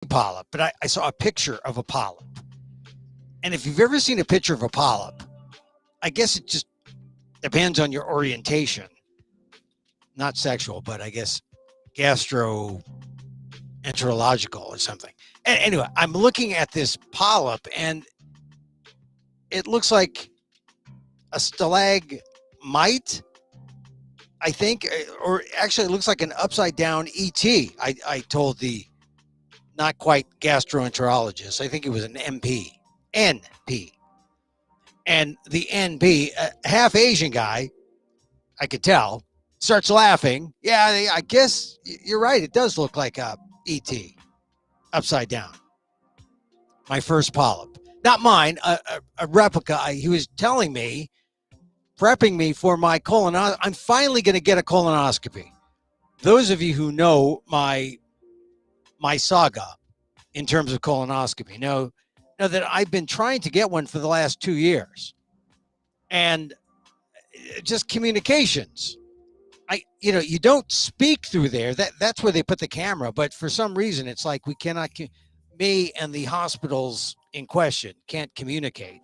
polyp, but I saw a picture of a polyp. And if you've ever seen a picture of a polyp, I guess it just depends on your orientation. Not sexual, but I guess gastroenterological or something. And anyway, I'm looking at this polyp and it looks like a stalagmite, I think, or actually it looks like an upside down ET. I told the not quite gastroenterologist. I think it was an NP. And the NP, half Asian guy, I could tell, starts laughing. Yeah, I guess you're right. It does look like a ET upside down. My first polyp. Not mine, a replica. He was telling me, prepping me for my colonoscopy. I'm finally going to get a colonoscopy. Those of you who know my saga in terms of colonoscopy know that I've been trying to get one for the last 2 years. And just communications. You don't speak through there. That's where they put the camera. But for some reason, it's like we cannot, me and the hospitals in question can't communicate.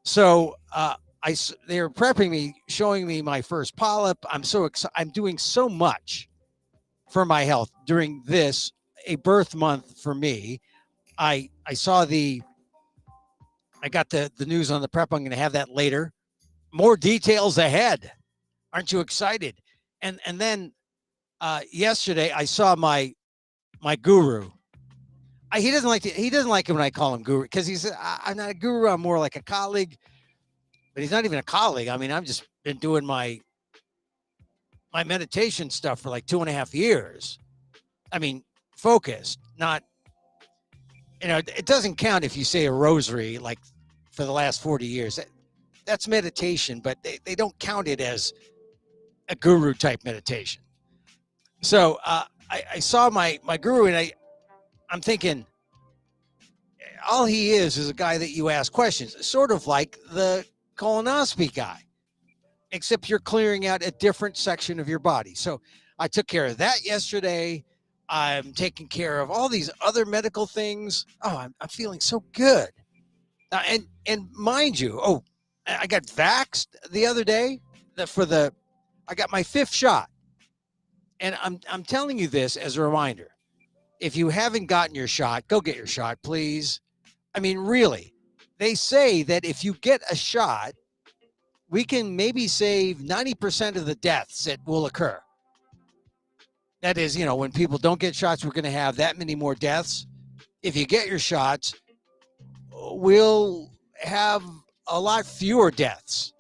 So they were prepping me, showing me my first polyp. I'm so excited. I'm doing so much for my health during this, a birth month for me. I got the news on the prep. I'm going to have that later. More details ahead. Aren't you excited? And then yesterday I saw my guru. He doesn't like it when I call him guru because he said I'm not a guru. I'm more like a colleague. But he's not even a colleague. I mean, I've just been doing my meditation stuff for like 2.5 years. I mean, focused, not. It doesn't count if you say a rosary like for the last 40 years. That's meditation, but they don't count it as a guru type meditation. So I saw my guru and I'm thinking all he is a guy that you ask questions, sort of like the colonoscopy guy, except you're clearing out a different section of your body. So I took care of that yesterday. I'm taking care of all these other medical things. Oh, I'm feeling so good. And mind you, I got vaxxed the other day I got my 5th shot. And I'm telling you this as a reminder. If you haven't gotten your shot, go get your shot, please. I mean, really, they say that if you get a shot, we can maybe save 90% of the deaths that will occur. That is, when people don't get shots, we're going to have that many more deaths. If you get your shots, we'll have a lot fewer deaths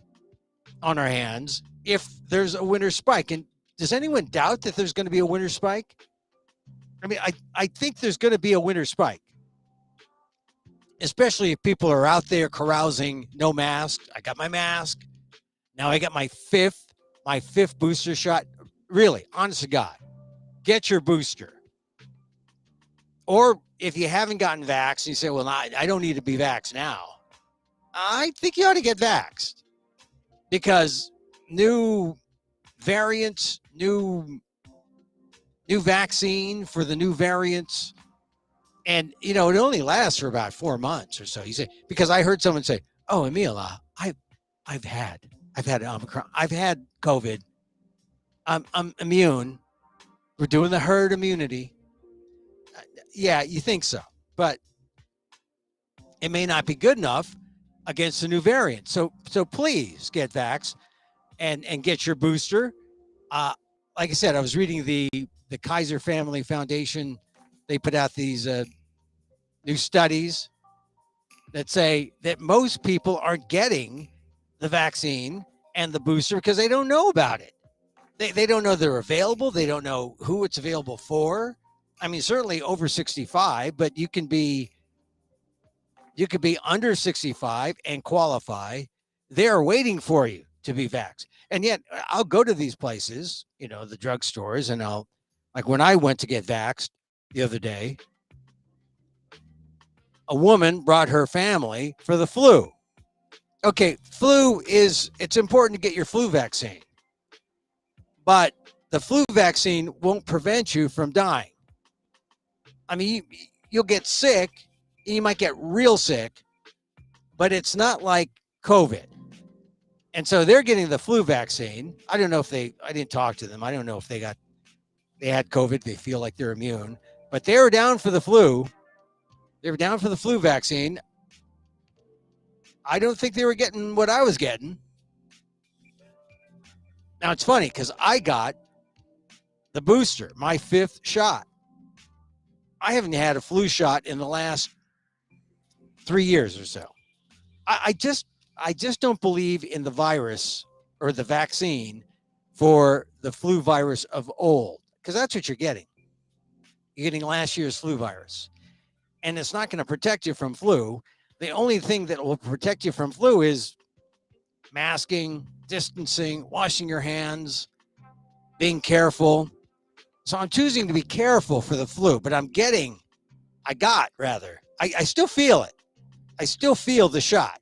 on our hands if there's a winter spike. And does anyone doubt that there's going to be a winter spike? I mean, I think there's going to be a winter spike, especially if people are out there carousing, no mask. I got my mask. Now I got my fifth booster shot. Really, honest to God, get your booster. Or if you haven't gotten vaxxed, you say, well, I don't need to be vaxxed now. I think you ought to get vaxxed because new variants, new vaccine for the new variants. And, it only lasts for about 4 months or so. You say, because I heard someone say, oh, Emil, I've had Omicron. I've had COVID. I'm immune. We're doing the herd immunity. Yeah, you think so. But it may not be good enough against the new variant. So please get vaxxed and get your booster. Like I said, I was reading the Kaiser Family Foundation. They put out these new studies that say that most people aren't getting the vaccine and the booster because they don't know about it. They don't know they're available. They don't know who it's available for. I mean, certainly over 65, but you could be under 65 and qualify. They're waiting for you to be vaxxed. And yet I'll go to these places, the drugstores, and like when I went to get vaxxed the other day, a woman brought her family for the flu. Okay, it's important to get your flu vaccine, but the flu vaccine won't prevent you from dying. I mean, you'll get sick, and you might get real sick, but it's not like COVID. And so they're getting the flu vaccine. I don't know if I didn't talk to them. I don't know if they had COVID. They feel like they're immune, but they were down for the flu. They were down for the flu vaccine. I don't think they were getting what I was getting. Now, it's funny because I got the booster, my 5th shot. I haven't had a flu shot in the last 3 years or so. I just don't believe in the virus or the vaccine for the flu virus of old, because that's what you're getting. You're getting last year's flu virus, and it's not going to protect you from flu. The only thing that will protect you from flu is masking, distancing, washing your hands, being careful. So I'm choosing to be careful for the flu, but I still feel it. I still feel the shot.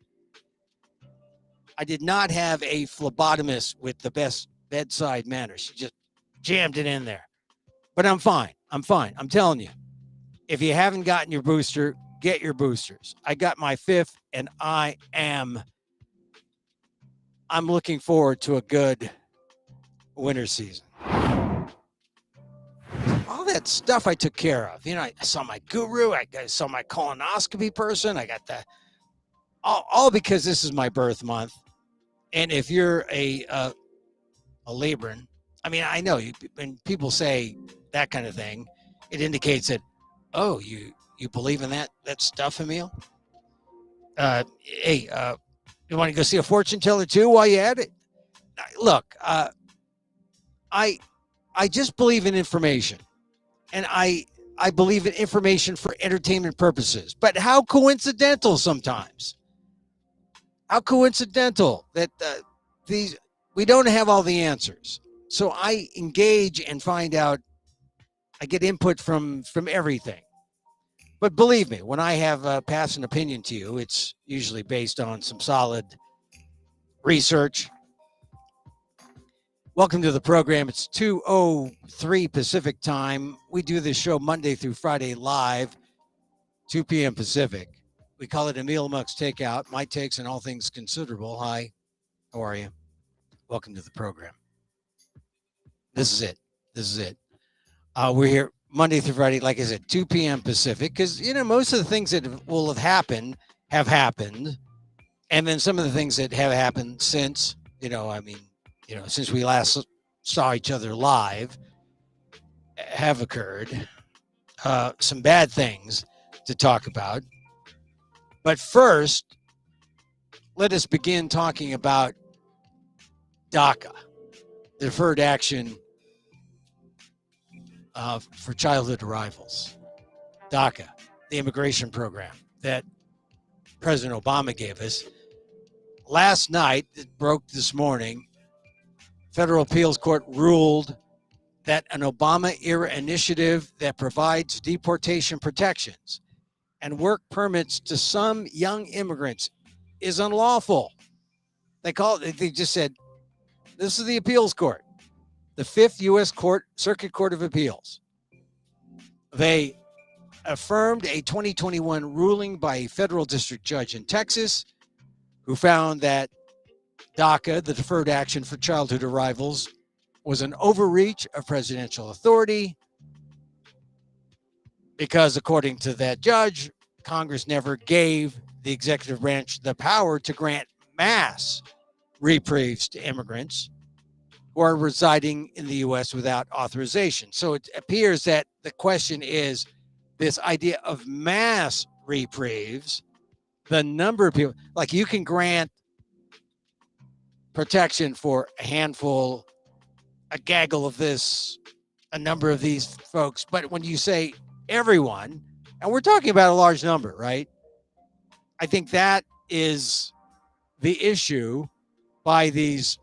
I did not have a phlebotomist with the best bedside manner. She just jammed it in there. But I'm fine. I'm telling you, if you haven't gotten your booster, get your boosters. I got my 5th, and I'm looking forward to a good winter season. All that stuff I took care of. I saw my guru. I saw my colonoscopy person. I got all because this is my birth month. And if you're a Libran, I mean, I know when people say that kind of thing, it indicates that, oh, you believe in that stuff, Emil? Hey, you want to go see a fortune teller too while you at it? Look, I just believe in information, and I believe in information for entertainment purposes. But how coincidental sometimes. How coincidental that we don't have all the answers. So I engage and find out. I get input from everything. But believe me, when I have passed an opinion to you, it's usually based on some solid research. Welcome to the program. It's 2:03 Pacific time. We do this show Monday through Friday live, 2 p.m. Pacific. We call it Emil Amok's Takeout, my takes on all things considerable. Hi, how are you? Welcome to the program. This is it. We're here Monday through Friday, like I said, 2 p.m. Pacific, because, most of the things that will have happened. And then some of the things that have happened since, since we last saw each other live have occurred. Some bad things to talk about. But first, let us begin talking about DACA, the Deferred Action for Childhood Arrivals. DACA, the immigration program that President Obama gave us. Last night, it broke this morning, Federal Appeals Court ruled that an Obama-era initiative that provides deportation protections and work permits to some young immigrants is unlawful. They just said, this is the appeals court, the 5th U.S. Circuit Court of Appeals. They affirmed a 2021 ruling by a federal district judge in Texas who found that DACA, the Deferred Action for Childhood Arrivals, was an overreach of presidential authority because, according to that judge, Congress never gave the executive branch the power to grant mass reprieves to immigrants who are residing in the U.S. without authorization. So it appears that the question is this idea of mass reprieves, the number of people, like you can grant protection for a handful, a gaggle of this, a number of these folks. But when you say everyone, and we're talking about a large number, right? I think that is the issue by these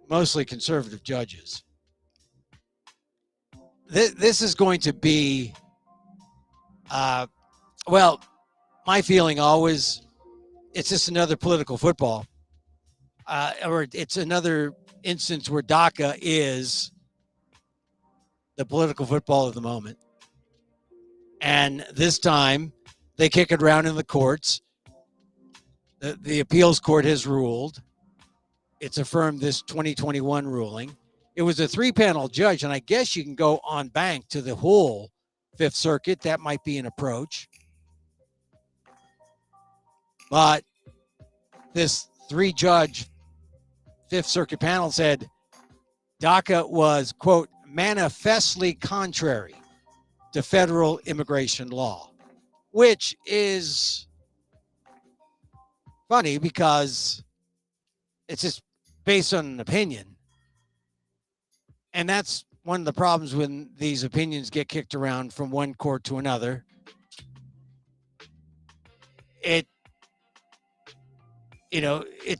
mostly conservative judges. This is going to be, my feeling always, it's just another political football. Or it's another instance where DACA is the political football of the moment. And this time they kick it around in the courts. The appeals court has ruled. It's affirmed this 2021 ruling. It was a 3-panel judge, and I guess you can go on bank to the whole Fifth Circuit. That might be an approach. But this 3-judge Fifth Circuit panel said DACA was, quote, manifestly contrary to federal immigration law, which is funny because it's just based on an opinion. And that's one of the problems when these opinions get kicked around from one court to another. It's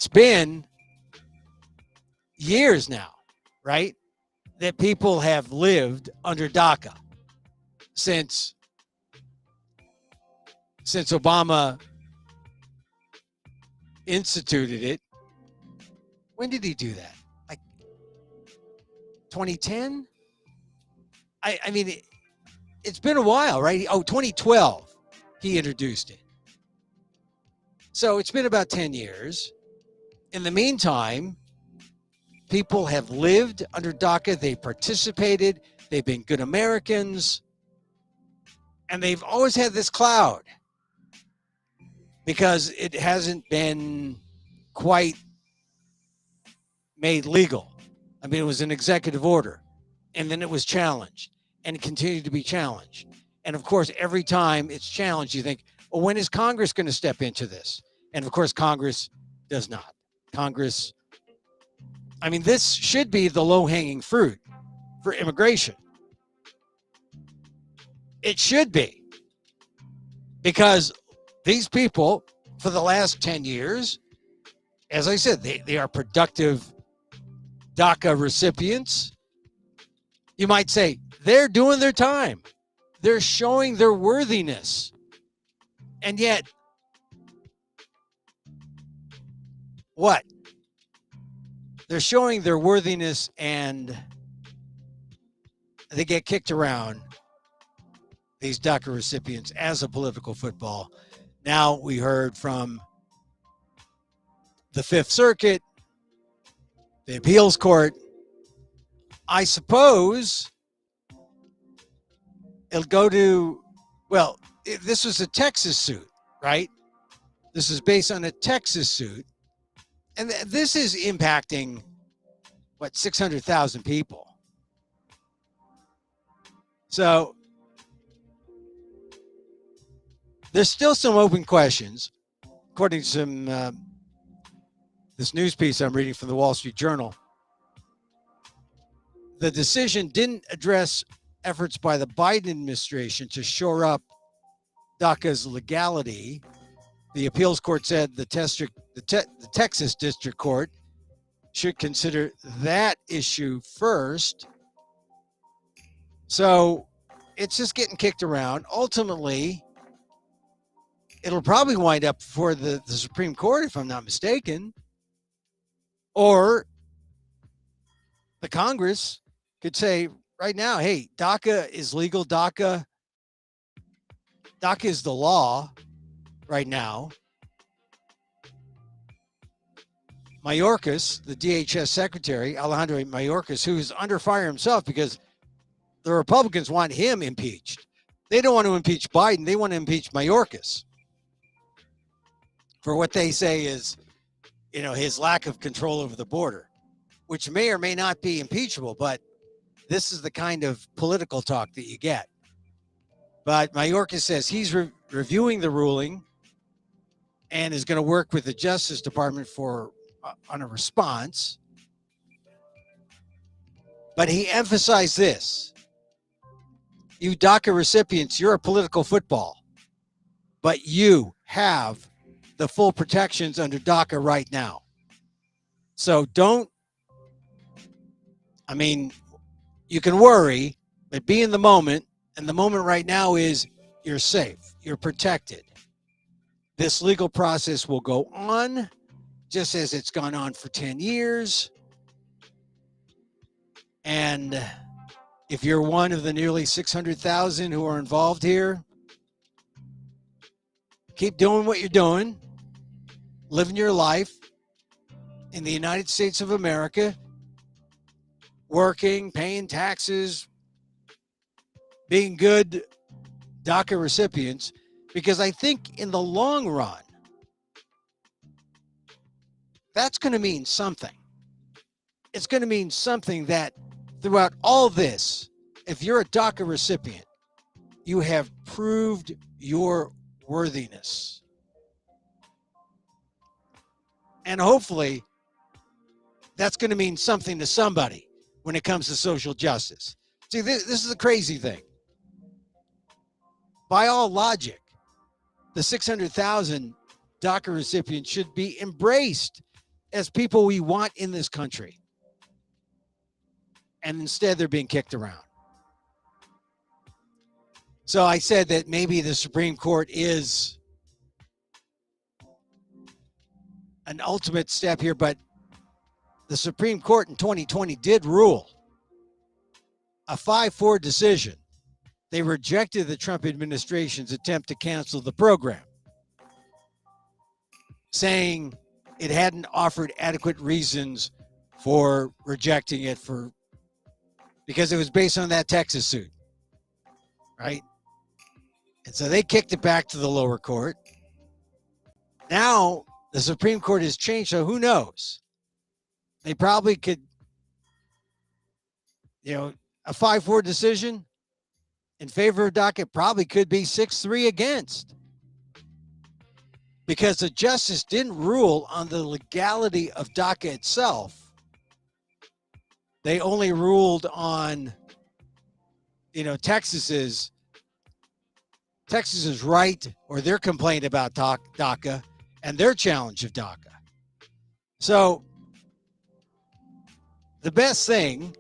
been years now, right, that people have lived under DACA since Obama instituted it. When did he do that? Like 2010? I mean, it's been a while, right? 2012, he introduced it. So it's been about 10 years. In the meantime, people have lived under DACA. They participated. They've been good Americans. And they've always had this cloud because it hasn't been quite made legal. I mean, it was an executive order, and then it was challenged, and it continued to be challenged. And of course, every time it's challenged, you think, well, when is Congress going to step into this? And of course, Congress does not. This should be the low-hanging fruit for immigration. It should be. Because these people, for the last 10 years, as I said, they are productive DACA recipients. You might say, they're doing their time. They're showing their worthiness. And yet, what? They're showing their worthiness and they get kicked around, these DACA recipients, as a political football. Now we heard from the Fifth Circuit, the appeals court. I suppose it'll go to, this was a Texas suit, right? This is based on a Texas suit. And this is impacting, 600,000 people. So there's still some open questions, according to this news piece I'm reading from the Wall Street Journal. The decision didn't address efforts by the Biden administration to shore up DACA's legality. The appeals court said the Texas District Court should consider that issue first. So it's just getting kicked around. Ultimately, it'll probably wind up before the Supreme Court, if I'm not mistaken. Or the Congress could say right now, hey, DACA is legal. DACA is the law right now. Mayorkas, the DHS secretary, Alejandro Mayorkas, who's under fire himself because the Republicans want him impeached. They don't want to impeach Biden. They want to impeach Mayorkas for what they say is, his lack of control over the border, which may or may not be impeachable, but this is the kind of political talk that you get. But Mayorkas says he's reviewing the ruling and is going to work with the Justice Department on a response. But he emphasized this: you DACA recipients, you're a political football, but you have the full protections under DACA right now. So you can worry, but be in the moment. And the moment right now is you're safe, you're protected. This legal process will go on just as it's gone on for 10 years. And if you're one of the nearly 600,000 who are involved here, keep doing what you're doing, living your life in the United States of America, working, paying taxes, being good DACA recipients, because I think in the long run, that's going to mean something. It's going to mean something that throughout all this, if you're a DACA recipient, you have proved your worthiness. And hopefully, that's going to mean something to somebody when it comes to social justice. See, this is a crazy thing. By all logic, the 600,000 DACA recipients should be embraced as people we want in this country. And instead, they're being kicked around. So I said that maybe the Supreme Court is an ultimate step here, but the Supreme Court in 2020 did rule a 5-4 decision. They rejected the Trump administration's attempt to cancel the program, saying it hadn't offered adequate reasons for rejecting it because it was based on that Texas suit, right? And so they kicked it back to the lower court. Now the Supreme Court has changed, so who knows? They probably could, a 5-4 decision in favor of DACA probably could be 6-3 against, because the justice didn't rule on the legality of DACA itself. They only ruled on, Texas's right, or their complaint about DACA and their challenge of DACA. So the best thing,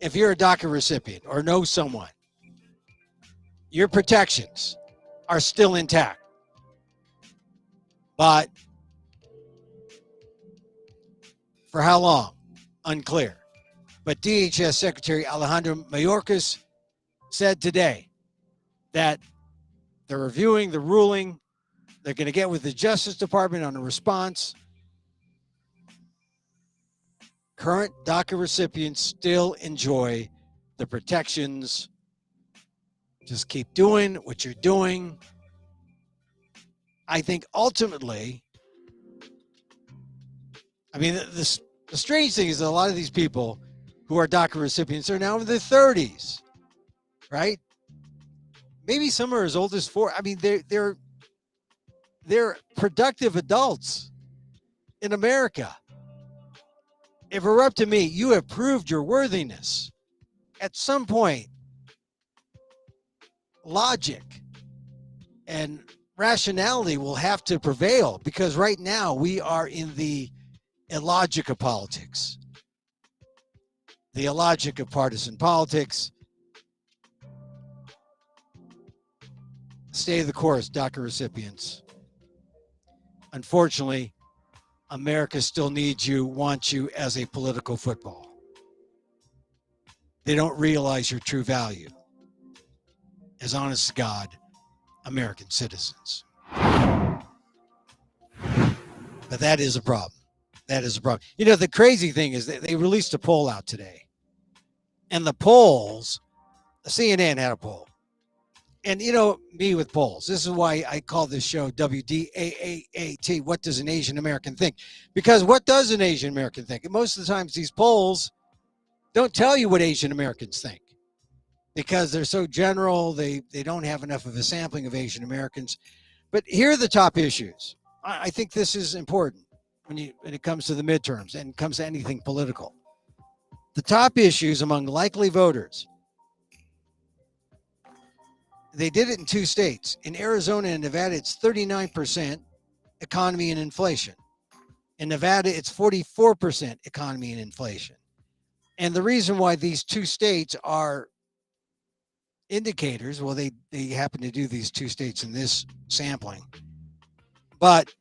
if you're a DACA recipient or know someone, your protections are still intact. But for how long? Unclear. But DHS Secretary Alejandro Mayorkas said today that they're reviewing the ruling. They're going to get with the Justice Department on a response. Current DACA recipients still enjoy the protections. Just keep doing what you're doing. I think ultimately, the strange thing is that a lot of these people who are DACA recipients are now in their 30s, right? Maybe some are as old as 4. They're productive adults in America. If it were up to me, you have proved your worthiness. At some point, logic and rationality will have to prevail, because right now we are in the illogic of politics, the illogic of partisan politics. Stay the course, DACA recipients. Unfortunately, America still needs you, wants you as a political football. They don't realize your true value as honest to God American citizens. But that is a problem. That is a problem. The crazy thing is that they released a poll out today. And the polls, CNN had a poll. And me with polls. This is why I call this show WDAAT. What does an Asian American think? Because what does an Asian American think? And most of the times these polls don't tell you what Asian Americans think, because they're so general. They don't have enough of a sampling of Asian Americans. But here are the top issues. I think this is important when it comes to the midterms and comes to anything political. The top issues among likely voters. They did it in 2 states. In Arizona and Nevada, it's 39% economy and inflation. In Nevada, it's 44% economy and inflation. And the reason why these 2 states are indicators, well, they happen to do these 2 states in this sampling. But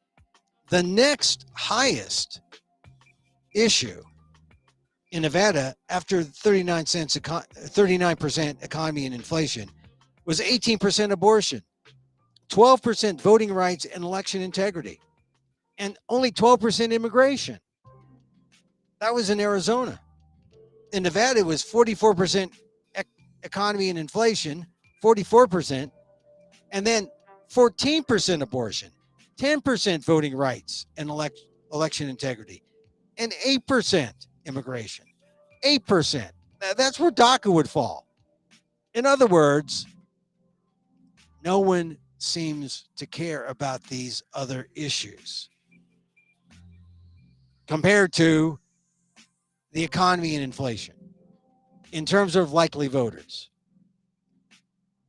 the next highest issue in Nevada, after 39% economy and inflation, was 18% abortion. 12% voting rights and election integrity, and only 12% immigration. That was in Arizona. In Nevada, it was 44% economy and inflation, 44%, and then 14% abortion, 10% voting rights and election integrity, and 8% immigration. 8%. That's where DACA would fall. In other words, no one seems to care about these other issues compared to the economy and inflation in terms of likely voters.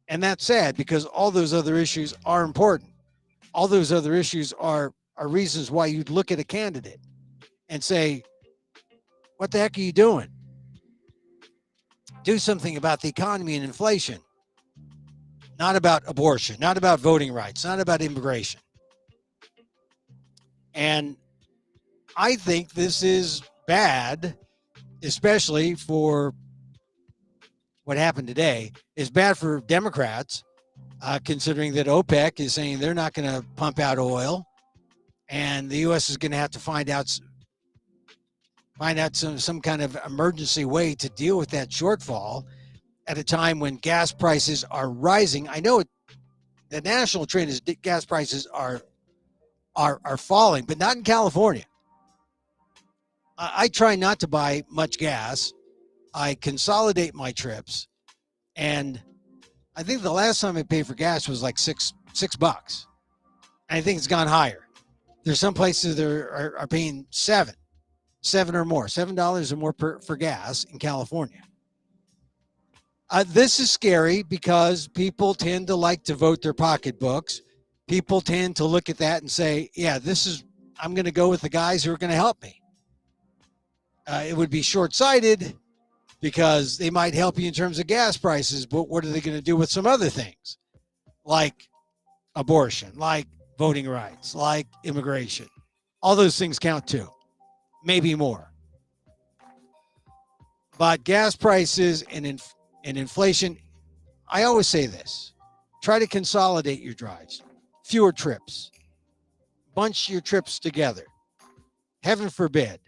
And that's sad because all those other issues are important. All those other issues are reasons why you'd look at a candidate and say, what the heck are you doing? Do something about the economy and inflation, not about abortion, not about voting rights, not about immigration. And I think this is bad, especially for what happened today. Is bad for Democrats, considering that OPEC is saying they're not going to pump out oil, and the U.S. is going to have to find out some kind of emergency way to deal with that shortfall at a time when gas prices are rising. I know the national trend is gas prices are falling, but not in California. I try not to buy much gas. I consolidate my trips, and I think the last time I paid for gas was like $6. I think it's gone higher. There's some places that are paying $7 or more, $7 or more for gas in California. This is scary because people tend to like to vote their pocketbooks. People tend to look at that and say, yeah, I'm going to go with the guys who are going to help me. It would be short-sighted because they might help you in terms of gas prices, but what are they going to do with some other things like abortion, like voting rights, like immigration? All those things count too, maybe more. But gas prices and inflation, I always say this, try to consolidate your drives, fewer trips, bunch your trips together. Heaven forbid,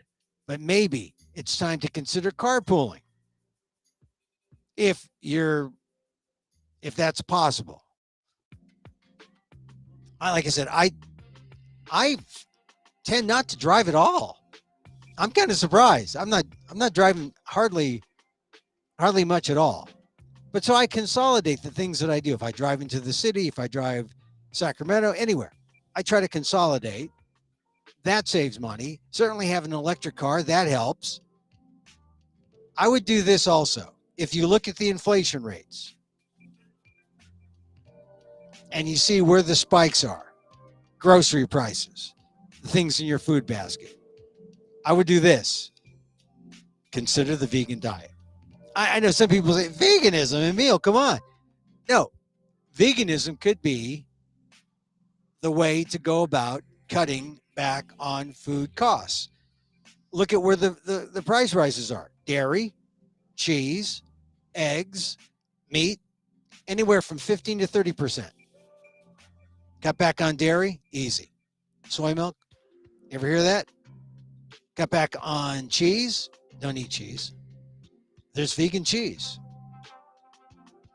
but maybe it's time to consider carpooling. If that's possible. Like I said, I tend not to drive at all. I'm kind of surprised. I'm not driving hardly much at all. But so I consolidate the things that I do. If I drive into the city, if I drive Sacramento, anywhere, I try to consolidate. That saves money. Certainly have an electric car, that helps. I would do this also. If you look at the inflation rates and you see where the spikes are, grocery prices, the things in your food basket, I would do this. Consider the vegan diet. I know some people say, veganism, Emil, come on. No, veganism could be the way to go about cutting back on food costs. Look at where the price rises are. Dairy, cheese, eggs, meat, anywhere from 15 to 30%. Cut back on dairy, easy. Soy milk, you ever hear that? Cut back on cheese, don't eat cheese. There's vegan cheese.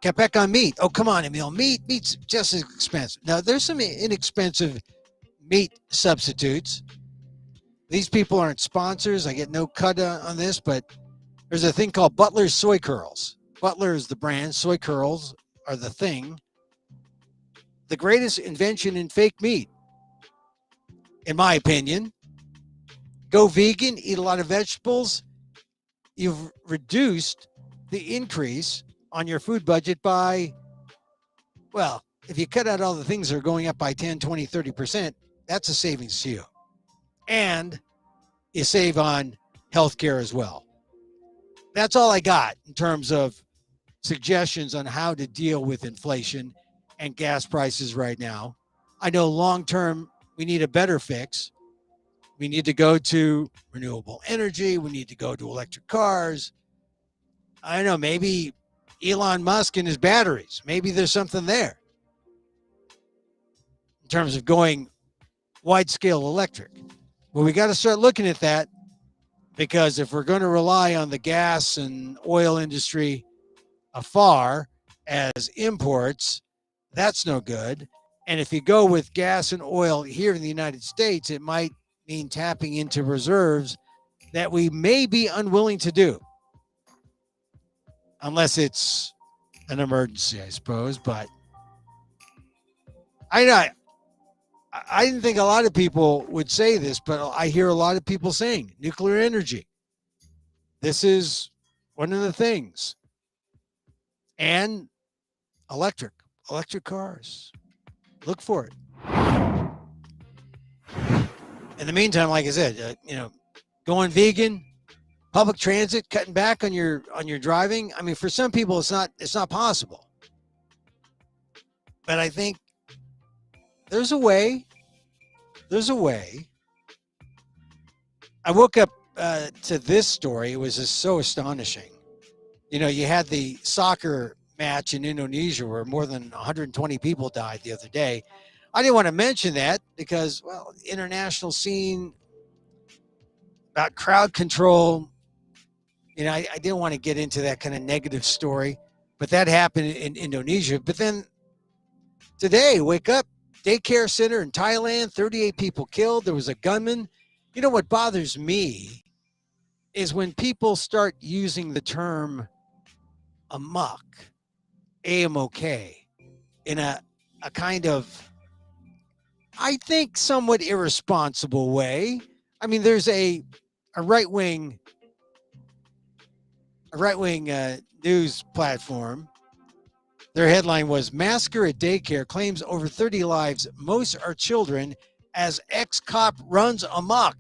Cut back on meat. Oh, come on, Emil. Meat's just as expensive. Now, there's some inexpensive meat substitutes. These people aren't sponsors. I get no cut on this, but there's a thing called Butler's Soy Curls. Butler is the brand. Soy curls are the thing. The greatest invention in fake meat, in my opinion. Go vegan, eat a lot of vegetables. You've reduced the increase on your food budget by, well, if you cut out all the things that are going up by 10, 20, 30%, that's a savings to you. And you save on healthcare as well. That's all I got in terms of suggestions on how to deal with inflation and gas prices right now. I know long-term, we need a better fix. We need to go to renewable energy. We need to go to electric cars. I don't know, maybe Elon Musk and his batteries. Maybe there's something there. in terms of going wide scale electric. Well, we got to start looking at that, because if we're going to rely on the gas and oil industry afar as imports, that's no good. And if you go with gas and oil here in the United States, it might mean tapping into reserves that we may be unwilling to do, unless it's an emergency, I suppose. But I didn't think a lot of people would say this, but I hear a lot of people saying nuclear energy. This is one of the things. And electric cars. Look for it. In the meantime, like I said, going vegan, public transit, cutting back on your driving. I mean, for some people, it's not possible. But I think there's a way. There's a way. I woke up to this story. It was just so astonishing. You had the soccer match in Indonesia where more than 120 people died the other day. I didn't want to mention that because, well, international scene about crowd control. I didn't want to get into that kind of negative story, but that happened in Indonesia. But then today, wake up, daycare center in Thailand, 38 people killed. There was a gunman. What bothers me is when people start using the term Amok, A-M-O-K, in a kind of, I think, somewhat irresponsible way. I mean, there's a right-wing news platform. Their headline was "Massacre at Daycare Claims Over 30 Lives. Most Are Children as Ex-Cop Runs Amok."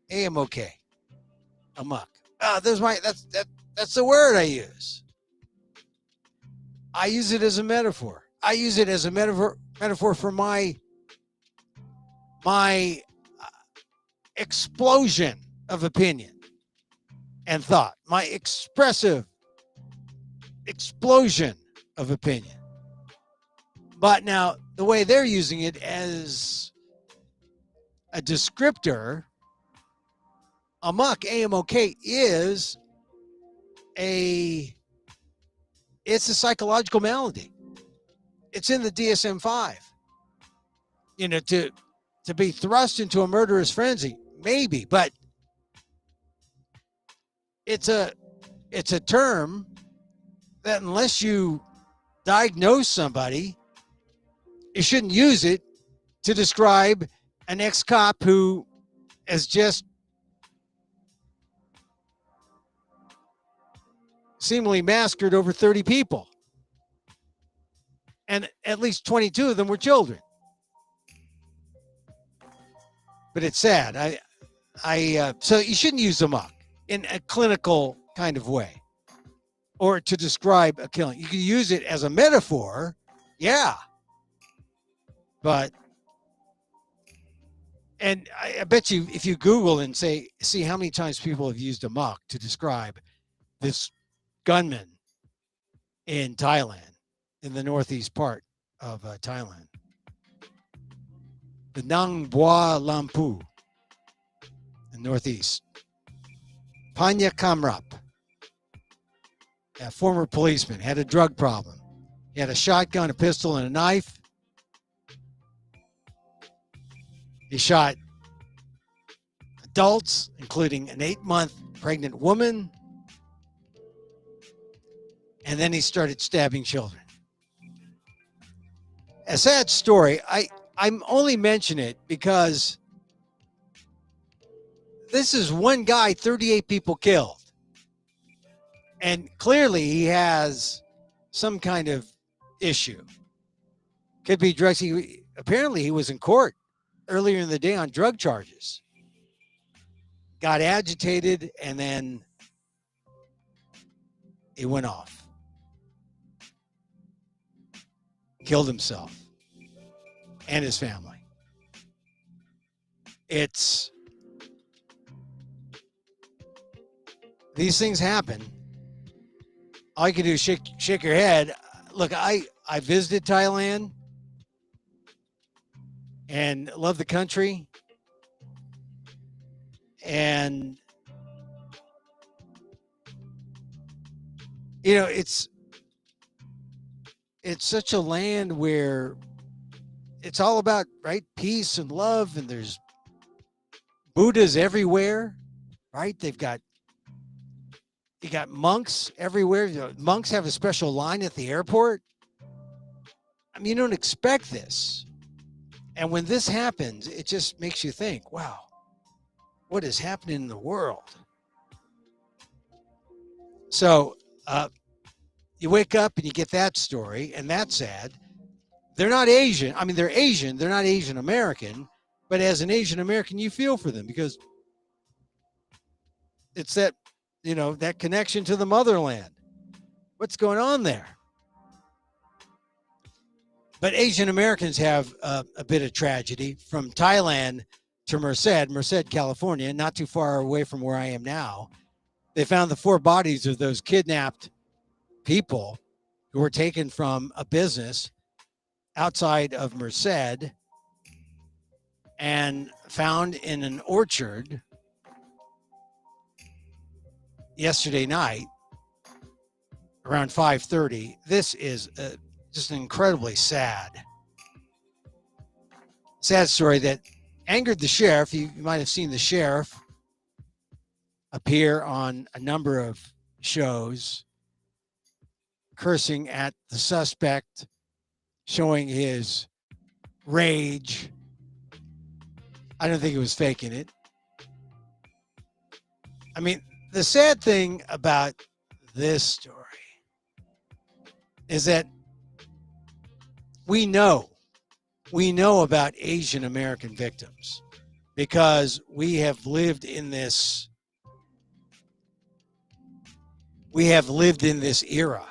A-M-O-K. Amok. That's the word I use. I use it as a metaphor. I use it as a metaphor for my explosion of opinion and thought, my expressive explosion of opinion. But now the way they're using it as a descriptor, Amok, A-M-O-K, is it's a psychological malady. It's in the DSM-5. To be thrust into a murderous frenzy, maybe, but it's a term that unless you diagnose somebody, you shouldn't use it to describe an ex-cop who has just seemingly massacred over 30 people. And at least 22 of them were children. But it's sad. So you shouldn't use Amok in a clinical kind of way or to describe a killing. You can use it as a metaphor, yeah. And I bet you if you Google and see how many times people have used Amok to describe this gunman in Thailand, in the northeast part of Thailand, the Nang Bua Lampu in northeast. Panya Kamrap, a former policeman, had a drug problem. He had a shotgun, a pistol, and a knife. He shot adults, including an 8-month pregnant woman. And then he started stabbing children. A sad story. I'm only mentioning it because this is one guy, 38 people killed. And clearly he has some kind of issue. Could be drugs. Apparently he was in court earlier in the day on drug charges. Got agitated and then he went off. Killed himself and his family. These things happen. All you can do is shake your head. Look, I visited Thailand. and love the country. And, you know, it's such a land where it's all about, right, peace and love, and there's Buddhas everywhere, right? You got monks everywhere. You know, monks have a special line at the airport. I mean, you don't expect this. And when this happens, it just makes you think, wow, what is happening in the world? So you wake up and you get that story, and that's sad. They're not Asian. I mean, they're Asian. They're not Asian American. But as an Asian American, you feel for them because it's that, you know, that connection to the motherland. What's going on there? But Asian Americans have a bit of tragedy. From Thailand to Merced, California, not too far away from where I am now. They found the 4 bodies of those kidnapped people who were taken from a business outside of Merced and found in an orchard yesterday night around 5:30. This is just an incredibly sad story that angered the sheriff. You might have seen the sheriff appear on a number of shows, cursing at the suspect, showing his rage. I don't think he was faking it. I mean, the sad thing about this story is that we know about Asian American victims because we have lived in this era,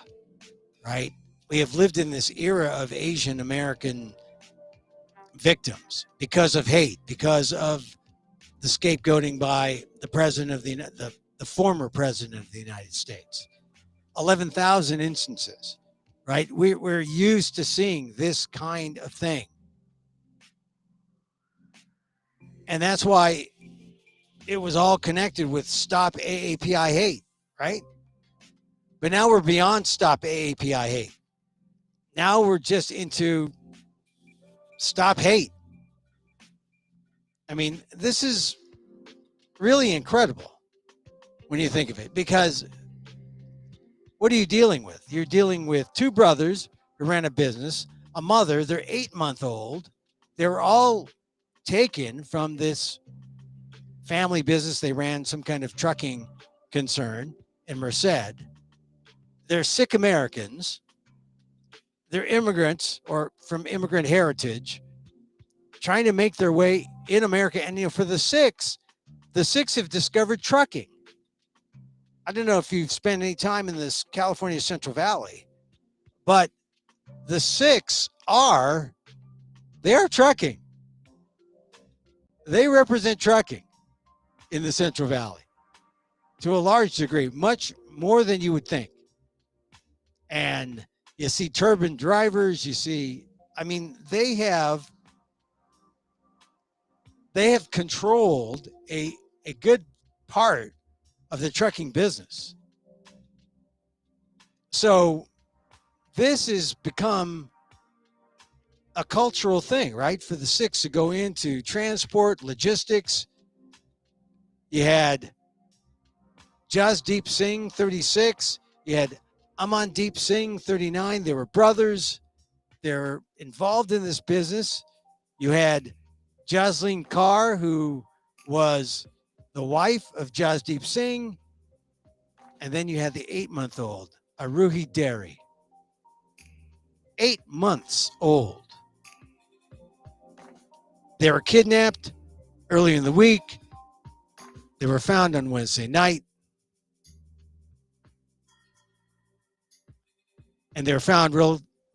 right? We have lived in this era of Asian American victims because of hate, because of the scapegoating by the president of the former president of the United States. 11,000 instances, right? We're used to seeing this kind of thing. And that's why it was all connected with Stop AAPI Hate, right? But now we're beyond Stop AAPI Hate. Now we're just into Stop Hate. I mean, this is really incredible when you think of it, because what are you dealing with? You're dealing with 2 brothers who ran a business, a mother, they're 8-month-old. They were all taken from this family business. They ran some kind of trucking concern in Merced. They're Sikh Americans. They're immigrants or from immigrant heritage trying to make their way in America. And, you know, for the Sikhs have discovered trucking. I don't know if you've spent any time in this California Central Valley, but the Sikhs they're trucking. They represent trucking in the Central Valley to a large degree, much more than you would think. And you see turban drivers, they have controlled a good part of the trucking business. So this has become a cultural thing, right? For the Sikhs to go into transport, logistics. You had Jasdeep Singh, 36. You had Amandeep Singh, 39. They were brothers. They're involved in this business. You had Jasleen Kaur, who was the wife of Jasdeep Singh. And then you had the 8-month-old, Aruhi Derry. 8 months old. They were kidnapped early in the week. They were found on Wednesday night. And they were found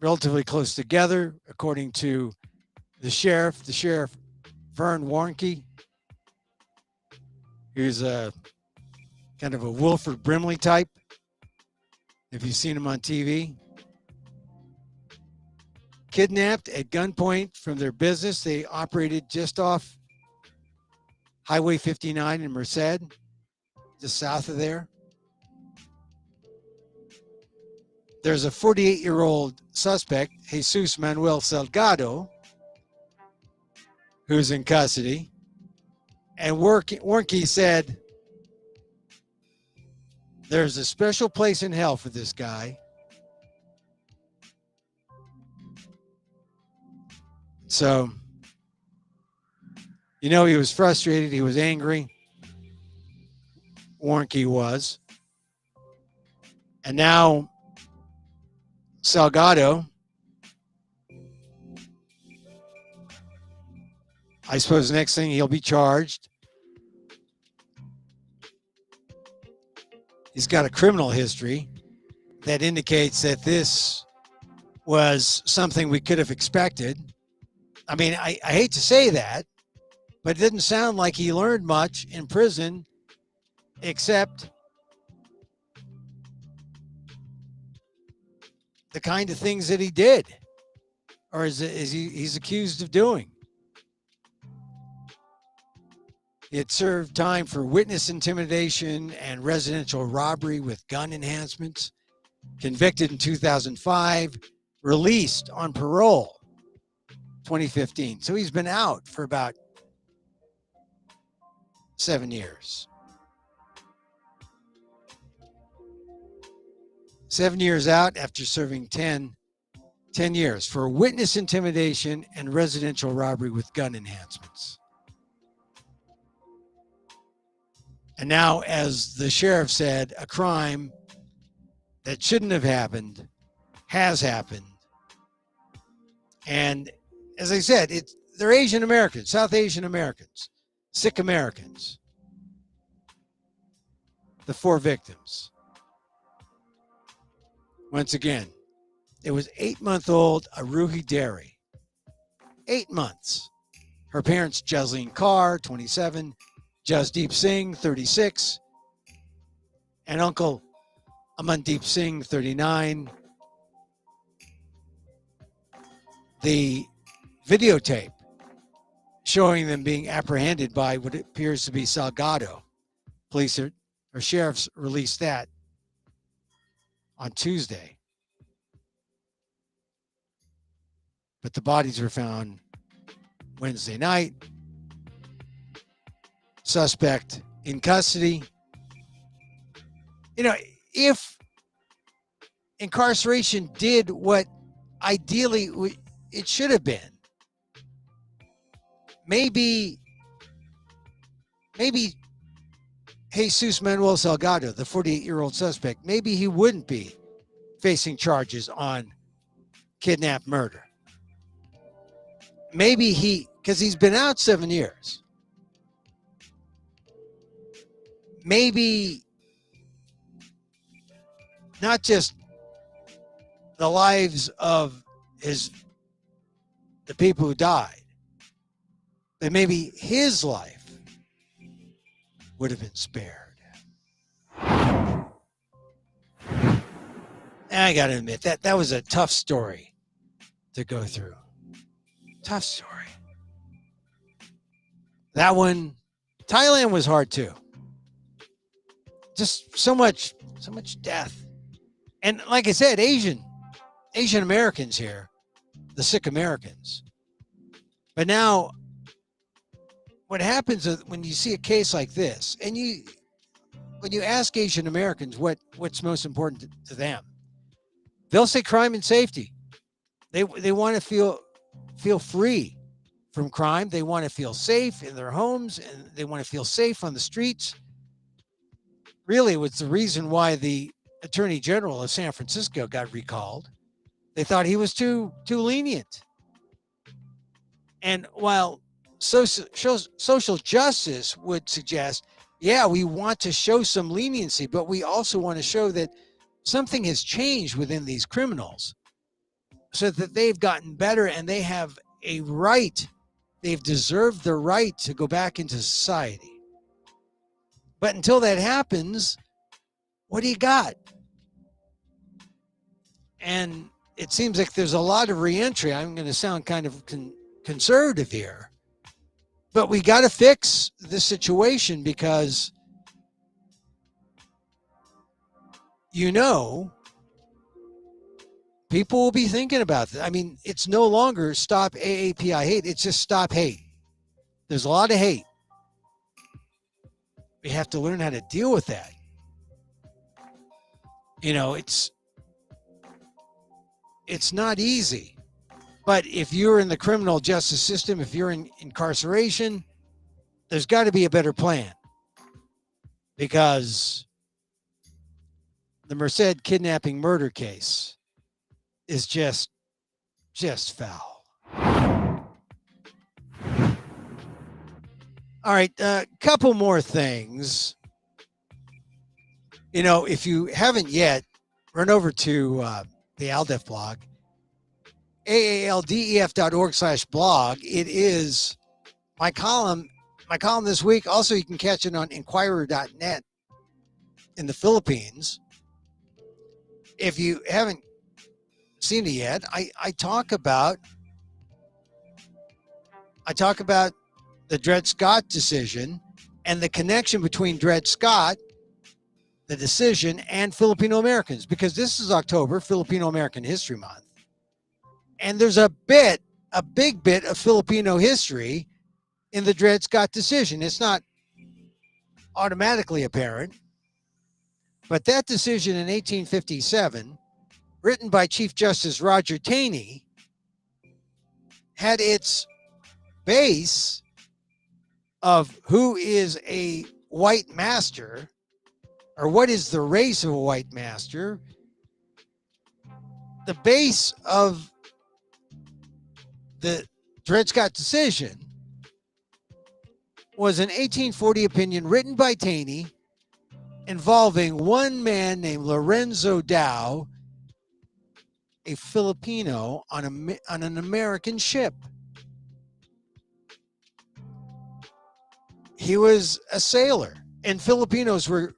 relatively close together, according to the sheriff, Vern Warnke, who's a kind of a Wilford Brimley type, if you've seen him on TV. kidnapped at gunpoint from their business. They operated just off Highway 59 in Merced, just south of there. There's a 48-year-old suspect, Jesus Manuel Salgado, who's in custody. And Warnke said, there's a special place in hell for this guy. So, he was frustrated. He was angry. Warnke was. And now Salgado, I suppose the next thing he'll be charged. He's got a criminal history that indicates that this was something we could have expected. I mean, I hate to say that, but it didn't sound like he learned much in prison except the kind of things that he did, or he's accused of doing. He had served time for witness intimidation and residential robbery with gun enhancements, convicted in 2005, released on parole 2015. So he's been out for about 7 years. 7 years out after serving 10 years for witness intimidation and residential robbery with gun enhancements. And now, as the sheriff said, a crime that shouldn't have happened has happened. And as I said, they're Asian Americans, South Asian Americans, Sikh Americans. The 4 victims. Once again, it was 8-month-old Aruhi Derry. 8 months. Her parents, Jasleen Kaur, 27, Jasdeep Singh, 36, and Uncle Amandeep Singh, 39. The videotape showing them being apprehended by what appears to be Salgado. Police or sheriffs released that on Tuesday. But the bodies were found Wednesday night. Suspect in custody. If incarceration did what ideally it should have been, maybe Jesus Manuel Salgado, the 48-year-old suspect, maybe he wouldn't be facing charges on kidnap murder. Maybe because he's been out 7 years. Maybe not just the lives of the people who died, but maybe his life would have been spared. And I got to admit, that was a tough story to go through. Tough story. That one, Thailand was hard too. Just so much death. And like I said, Asian Americans here, the Sikh Americans. But now, what happens is when you see a case like this, and when you ask Asian Americans what's most important to them, they'll say crime and safety. They want to feel free from crime. They want to feel safe in their homes, and they want to feel safe on the streets. Really, it was the reason why the Attorney General of San Francisco got recalled. They thought he was too lenient. And while social justice would suggest, yeah, we want to show some leniency, but we also want to show that something has changed within these criminals so that they've gotten better and they have a right. They've deserved the right to go back into society. But until that happens, what do you got? And it seems like there's a lot of reentry. I'm going to sound kind of conservative here, but we got to fix this situation because, people will be thinking about this. I mean, it's no longer stop AAPI hate. It's just stop hate. There's a lot of hate. We have to learn how to deal with that. It's not easy. But if you're in the criminal justice system, if you're in incarceration, there's got to be a better plan. Because the Merced kidnapping murder case is just foul. All right, a couple more things. If you haven't yet, run over to the ALDEF blog, aaldef.org/blog. It is my column this week. Also, you can catch it on Inquirer.net in the Philippines. If you haven't seen it yet, I talk about the Dred Scott decision and the connection between Dred Scott, the decision, and Filipino Americans, because this is October, Filipino American History Month. And there's a big bit of Filipino history in the Dred Scott decision. It's not automatically apparent, but that decision in 1857, written by Chief Justice Roger Taney, had its base of who is a white master, or what is the race of a white master. The base of the Dred Scott decision was an 1840 opinion written by Taney involving one man named Lorenzo Dow, a Filipino on an American ship. He was a sailor, and Filipinos were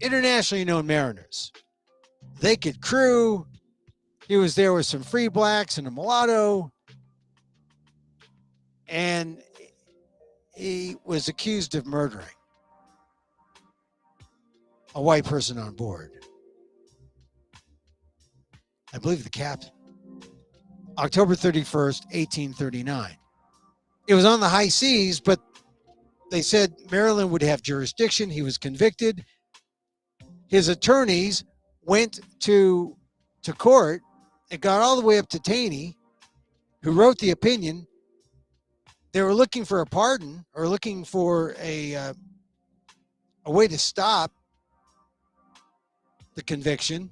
internationally known mariners. They could crew. He was there with some free blacks and a mulatto, and he was accused of murdering a white person on board. I believe the captain. October 31st, 1839. It was on the high seas, but they said Maryland would have jurisdiction. He was convicted. His attorneys went to court. It got all the way up to Taney, who wrote the opinion. They were looking for a pardon, or looking for a way to stop the conviction.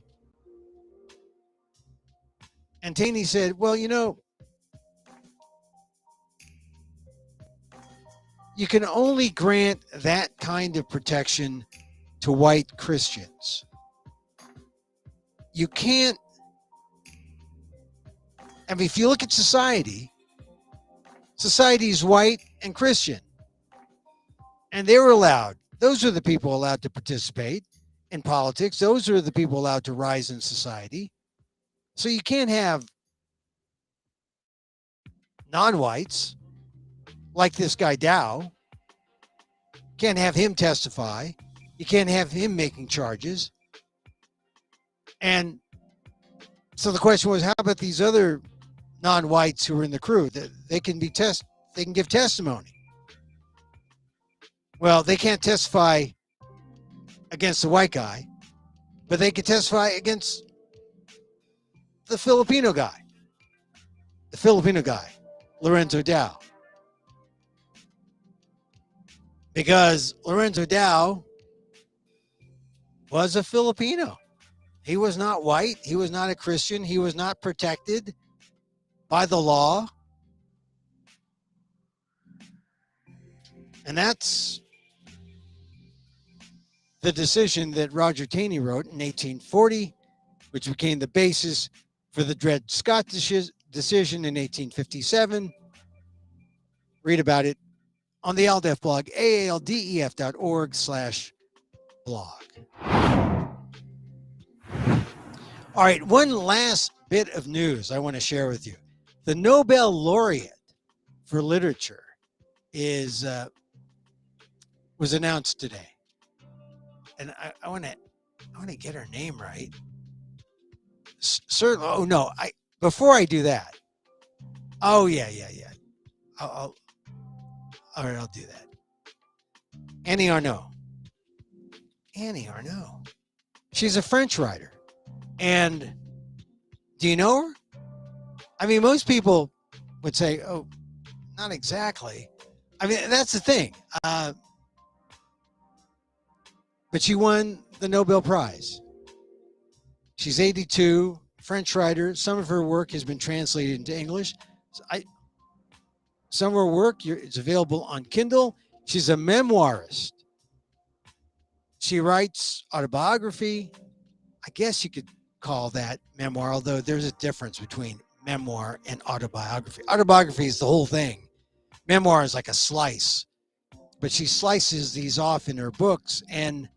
And Taney said, well, you can only grant that kind of protection to white Christians. You can't. I mean, if you look at society is white and Christian. And they were allowed. Those are the people allowed to participate in politics. Those are the people allowed to rise in society. So you can't have non-whites like this guy Dow. Can't have him testify. You can't have him making charges. And so the question was, how about these other non-whites who were in the crew? They can give testimony. Well, they can't testify against the white guy, but they can testify against the Filipino guy, Lorenzo Dow. Because Lorenzo Dow was a Filipino. He was not white. He was not a Christian. He was not protected by the law. And that's the decision that Roger Taney wrote in 1840, which became the basis for the Dred Scott decision in 1857. Read about it on the ALDEF blog, aaldef.org/blog. All right, one last bit of news I want to share with you. The Nobel laureate for literature was announced today, and I want to get her name right. Certainly. Oh no! Before I do that. Oh yeah. All right, I'll do that. Annie Arnaud. Annie Arnaud. She's a French writer, and do you know her? I mean, most people would say, "Oh, not exactly." I mean, that's the thing. But she won the Nobel Prize. She's 82, French writer. Some of her work has been translated into English. Some of her work is available on Kindle. She's a memoirist. She writes autobiography. I guess you could call that memoir, although there's a difference between memoir and autobiography. Autobiography is the whole thing. Memoir is like a slice, but she slices these off in her books. And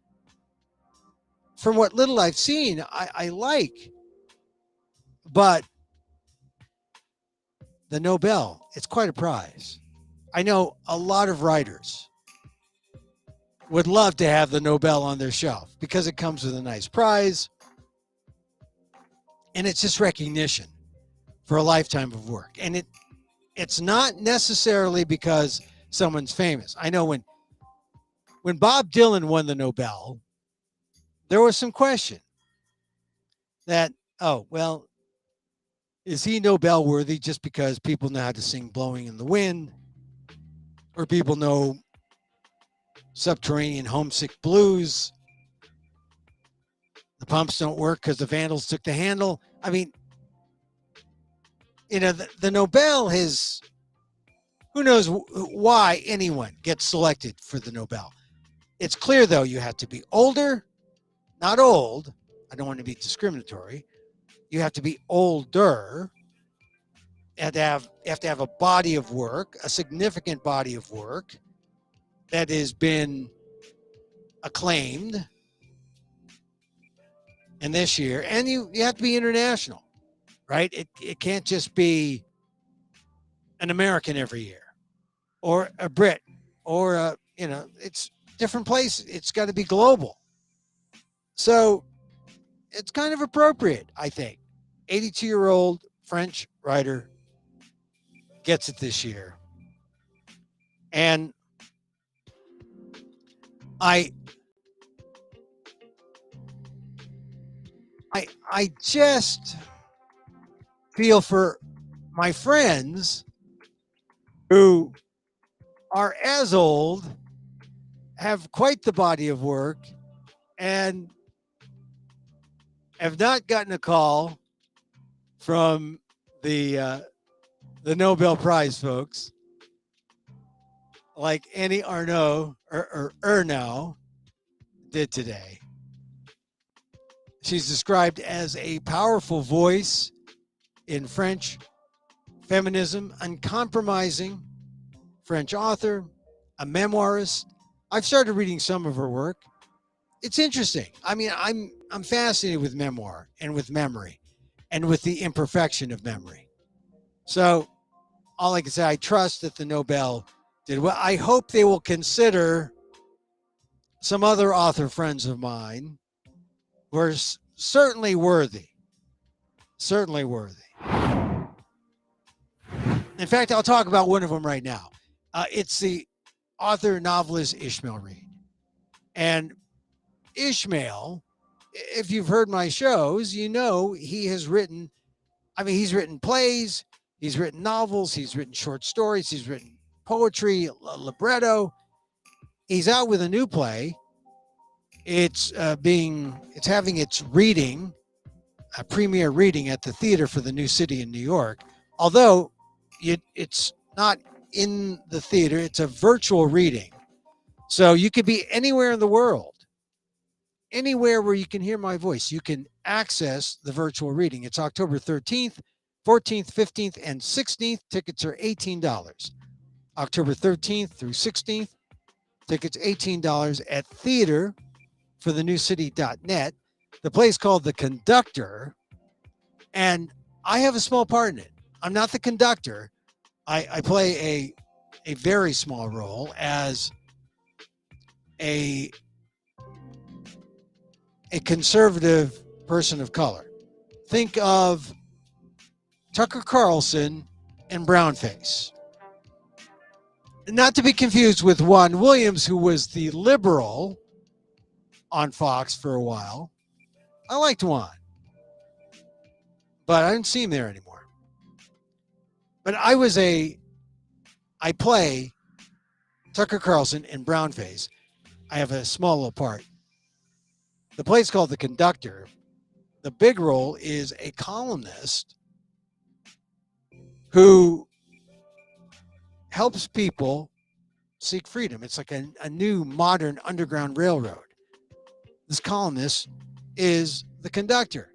from what little I've seen, I like. But the Nobel, it's quite a prize. I know a lot of writers would love to have the Nobel on their shelf because it comes with a nice prize. And it's just recognition for a lifetime of work. And it's not necessarily because someone's famous. I know when Bob Dylan won the Nobel, there was some question that, oh, well, is he Nobel worthy just because people know how to sing Blowing in the Wind, or people know Subterranean Homesick Blues? The pumps don't work because the Vandals took the handle. I mean, you know, the Nobel has, who knows why anyone gets selected for the Nobel. It's clear, though, you have to be older, not old. I don't want to be discriminatory. You have to be older. You have to have a body of work, a significant body of work that has been acclaimed. And this year, and you have to be international, right? It can't just be an American every year, or a Brit, or it's different place. It's got to be global. So it's kind of appropriate, I think. 82-year-old French writer gets it this year. And I just feel for my friends who are as old, have quite the body of work, and have not gotten a call from the Nobel Prize folks like Annie Arnaud or Arnaud did today. She's described as a powerful voice in French feminism, uncompromising French author, a memoirist. I've started reading some of her work. It's interesting. I mean, I'm fascinated with memoir and with memory and with the imperfection of memory. So all I can say, I trust that the Nobel did well. I hope they will consider some other author friends of mine who are certainly worthy. Certainly worthy. In fact, I'll talk about one of them right now. It's the author novelist Ishmael Reed. And Ishmael, if you've heard my shows, you know he has written, he's written plays, he's written novels, he's written short stories, he's written poetry, libretto. He's out with a new play. It's having its reading, a premiere reading at the theater for the New City in New York. Although it's not in the theater, it's a virtual reading. So you could be anywhere in the world, anywhere where you can hear my voice. You can access the virtual reading. It's October 13th, 14th, 15th, and 16th. Tickets are $18. October 13th through 16th. Tickets $18 at theater for the newcity.net. The play's called The Conductor. And I have a small part in it. I'm not the conductor. I play a very small role as a conservative person of color. Think of Tucker Carlson and Brownface. Not to be confused with Juan Williams, who was the liberal on Fox for a while. I liked Juan, but I didn't see him there anymore. But I play Tucker Carlson and Brownface. I have a small little part. The play's called The Conductor. The big role is a columnist who helps people seek freedom. It's like a new modern underground railroad. This columnist is the conductor.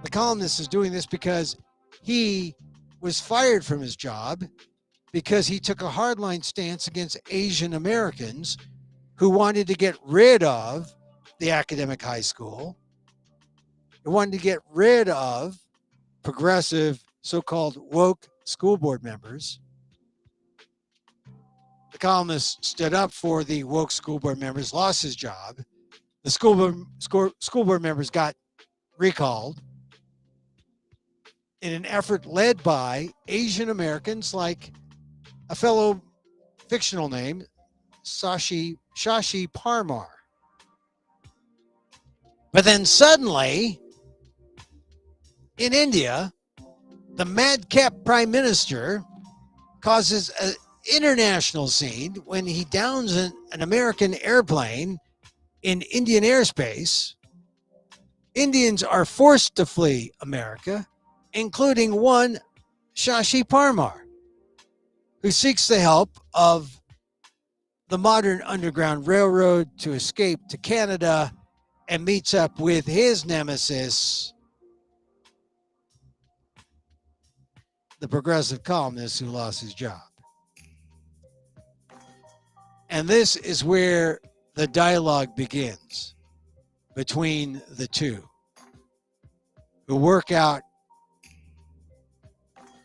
The columnist is doing this because he was fired from his job because he took a hardline stance against Asian Americans who wanted to get rid of the academic high school. They wanted to get rid of progressive, so-called woke school board members. The columnist stood up for the woke school board members, lost his job. The school board members got recalled in an effort led by Asian Americans like a fellow fictional name, Shashi Parmar. But then suddenly, in India, the madcap prime minister causes an international scene when he downs an American airplane in Indian airspace. Indians are forced to flee America, including one Shashi Parmar, who seeks the help of the modern Underground Railroad to escape to Canada and meets up with his nemesis, the progressive columnist who lost his job. And this is where the dialogue begins between the two, who work out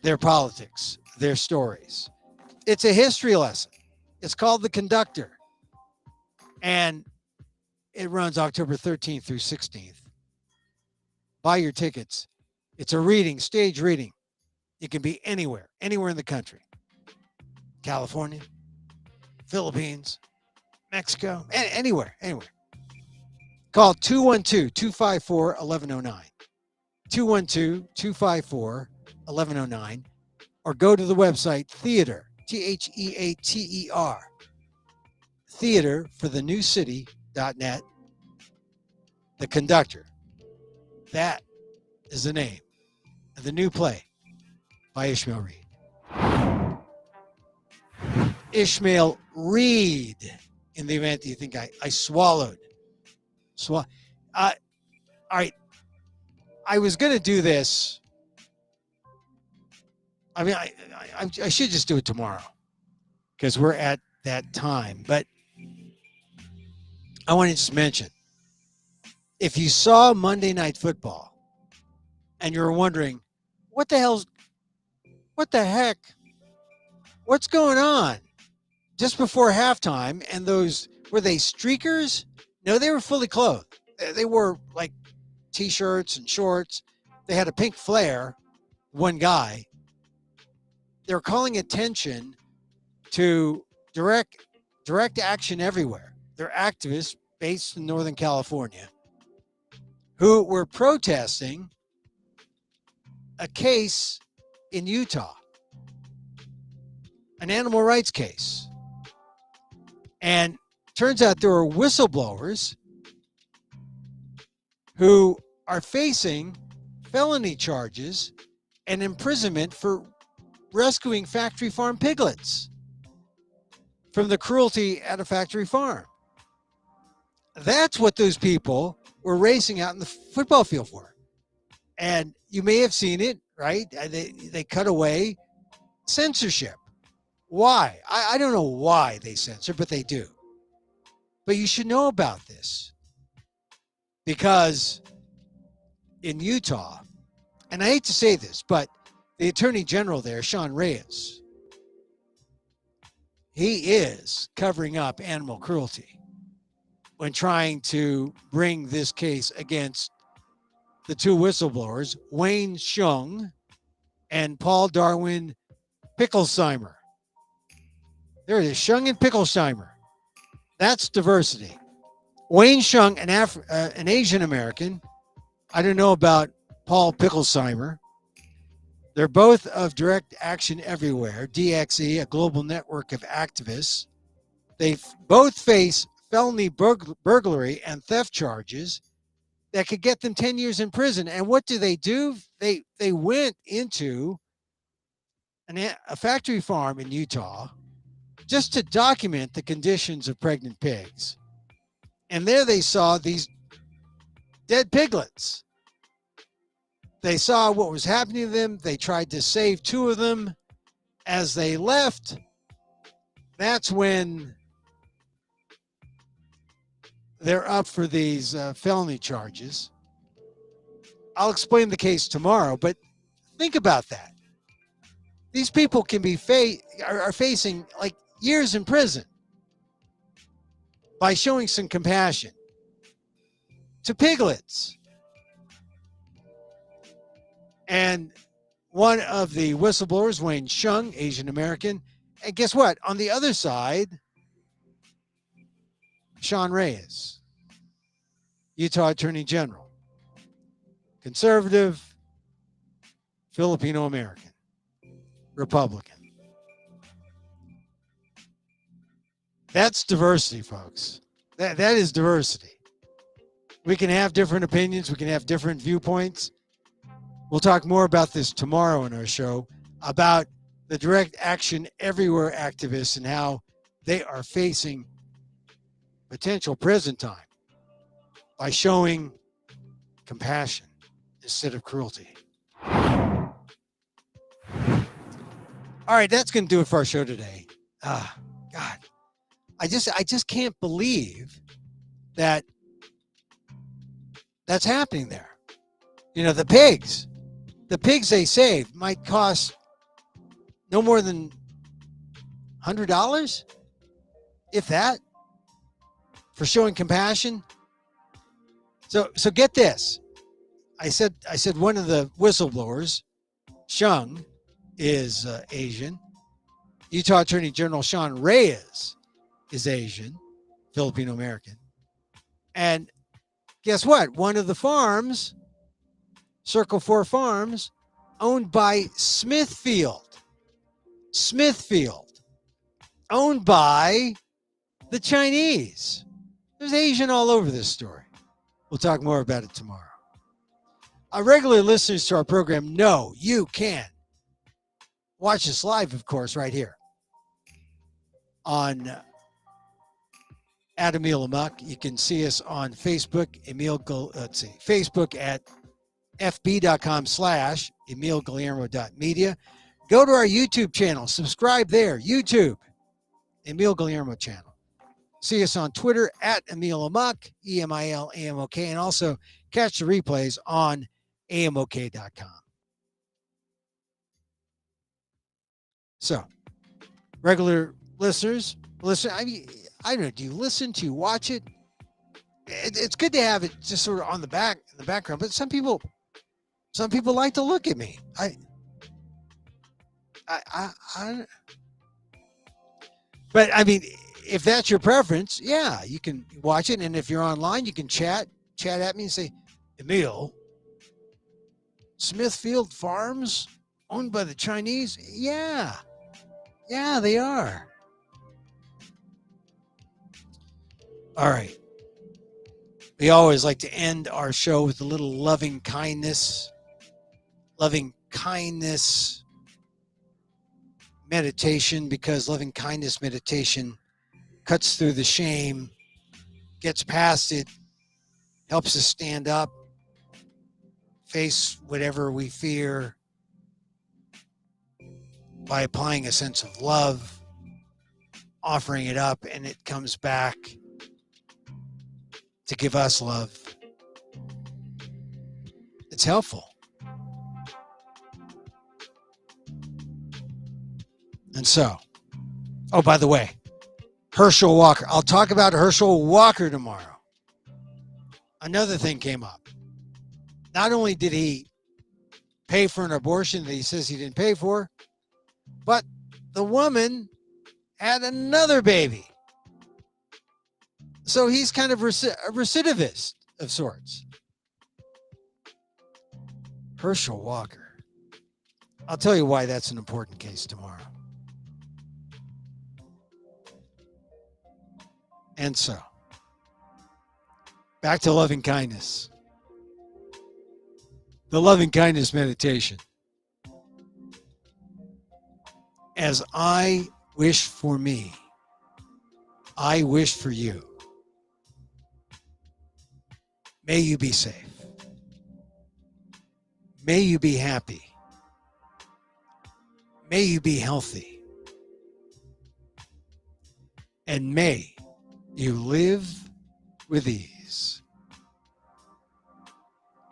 their politics, their stories. It's a history lesson. It's called The Conductor. And it runs October 13th through 16th. Buy your tickets. It's a reading, stage reading. It can be anywhere in the country. California, Philippines, Mexico, anywhere. Call 212-254-1109. 212-254-1109. Or go to the website Theater, Theater, Theater for the New City.net. The Conductor. That is the name of the new play by Ishmael Reed. Ishmael Reed, in the event that you think I swallowed. All right. I was going to do this. I mean, I should just do it tomorrow because we're at that time. But I want to just mention, if you saw Monday Night Football and you were wondering, what the heck, what's going on? Just before halftime, and those, were they streakers? No, they were fully clothed. They wore like T-shirts and shorts. They had a pink flare, one guy. They were calling attention to direct action everywhere. They're activists based in Northern California who were protesting a case in Utah, an animal rights case. And turns out there are whistleblowers who are facing felony charges and imprisonment for rescuing factory farm piglets from the cruelty at a factory farm. That's what those people were racing out in the football field for. And you may have seen it, right? They cut away censorship. Why? I don't know why they censor, but they do. But you should know about this because in Utah, and I hate to say this, but the Attorney General there, Sean Reyes, he is covering up animal cruelty when trying to bring this case against the two whistleblowers, Wayne Shung and Paul Darwin Picklesheimer. There it is, Shung and Picklesheimer. That's diversity. Wayne Shung, an Asian American. I don't know about Paul Picklesheimer. They're both of Direct Action Everywhere, DXE, a global network of activists. They both face felony burglary and theft charges that could get them 10 years in prison. And what do? They went into a factory farm in Utah just to document the conditions of pregnant pigs. And there they saw these dead piglets. They saw what was happening to them. They tried to save two of them. As they left, that's when they're up for these felony charges. I'll explain the case tomorrow, but think about that. These people can be are facing like years in prison by showing some compassion to piglets. And one of the whistleblowers, Wayne Shung, Asian American, and guess what? On the other side, Sean Reyes, Utah Attorney General, conservative, Filipino American, Republican. That's diversity, folks. That is diversity. We can have different opinions. We can have different viewpoints. We'll talk more about this tomorrow in our show, about the Direct Action Everywhere activists and how they are facing potential prison time by showing compassion instead of cruelty. All right, that's going to do it for our show today. God, I just can't believe that that's happening there. You know, the pigs they saved might cost no more than $100, if that, for showing compassion. So get this. I said one of the whistleblowers, Shung, is Asian. Utah Attorney General Sean Reyes is Asian, Filipino American. And guess what? One of the farms, Circle 4 Farms, owned by Smithfield, owned by the Chinese. There's Asian all over this story. We'll talk more about it tomorrow. Our regular listeners to our program know you can watch us live, of course, right here on at Emil Amok. You can see us on Facebook, Facebook at fb.com/EmilGuillermo.media. Go to our YouTube channel. Subscribe there. YouTube, Emil Guillermo channel. See us on Twitter at Emil Amok, EMILAMOK, and also catch the replays on amok.com. So, regular listeners, I mean, I don't know, do you listen? Do you watch it? It's good to have it just sort of on the background, but some people like to look at me. But I mean, if that's your preference, yeah, you can watch it. And if you're online, you can chat at me and say, Emil, Smithfield Farms owned by the Chinese? Yeah, they are. All right. We always like to end our show with a little loving kindness meditation, because loving kindness meditation cuts through the shame, gets past it, helps us stand up, face whatever we fear by applying a sense of love, offering it up, and it comes back to give us love. It's helpful. And so, oh, by the way, Herschel Walker. I'll talk about Herschel Walker tomorrow. Another thing came up. Not only did he pay for an abortion that he says he didn't pay for, but the woman had another baby. So he's kind of a recidivist of sorts. Herschel Walker. I'll tell you why that's an important case tomorrow. And so, back to loving kindness. The loving kindness meditation. As I wish for me, I wish for you. May you be safe. May you be happy. May you be healthy. And may you live with ease.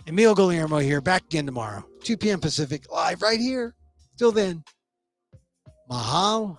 Emil Guillermo here, back again tomorrow, 2 p.m. Pacific, live right here. Till then, mahalo